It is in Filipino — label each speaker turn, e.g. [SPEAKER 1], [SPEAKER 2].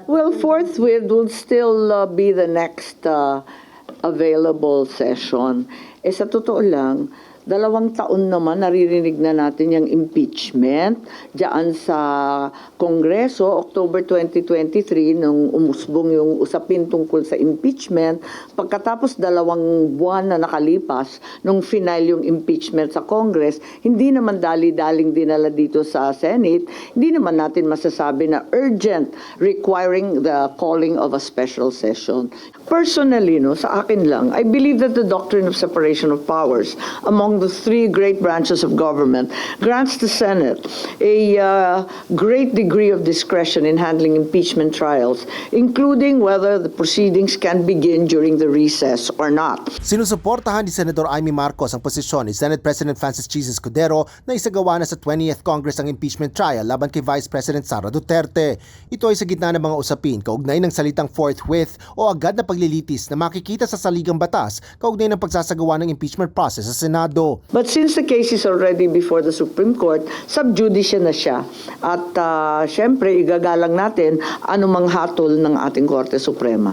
[SPEAKER 1] Well, forthwith will still be the next available session. Sa totoo lang, 2 taon naman naririnig na natin yung impeachment diyan sa Kongreso, October 2023, nung umusbong yung usapin tungkol sa impeachment. Pagkatapos 2 buwan na nakalipas, nung final yung impeachment sa Congress, hindi naman dali-daling dinala dito sa Senate, hindi naman natin masasabi na urgent, requiring the calling of a special session. Personally, sa akin lang, I believe that the doctrine of separation of powers among the 3 great branches of government grants the Senate a great degree of discretion in handling impeachment trials, including whether the proceedings can begin during the recess or not.
[SPEAKER 2] Sinusuportahan ni Senador Amy Marcos ang posisyon ni Senate President Francis Chis Escudero na isagawa na sa 20th Congress ang impeachment trial laban kay Vice President Sara Duterte. Ito ay sa gitna ng mga usapin kaugnay ng salitang forthwith o agad na paglilitis na makikita sa saligang batas kaugnay ng pagsasagawa ng impeachment process sa Senado.
[SPEAKER 1] But since the case is already before the Supreme Court, sub judice na siya. At syempre, igagalang natin anumang hatol ng ating Korte Suprema.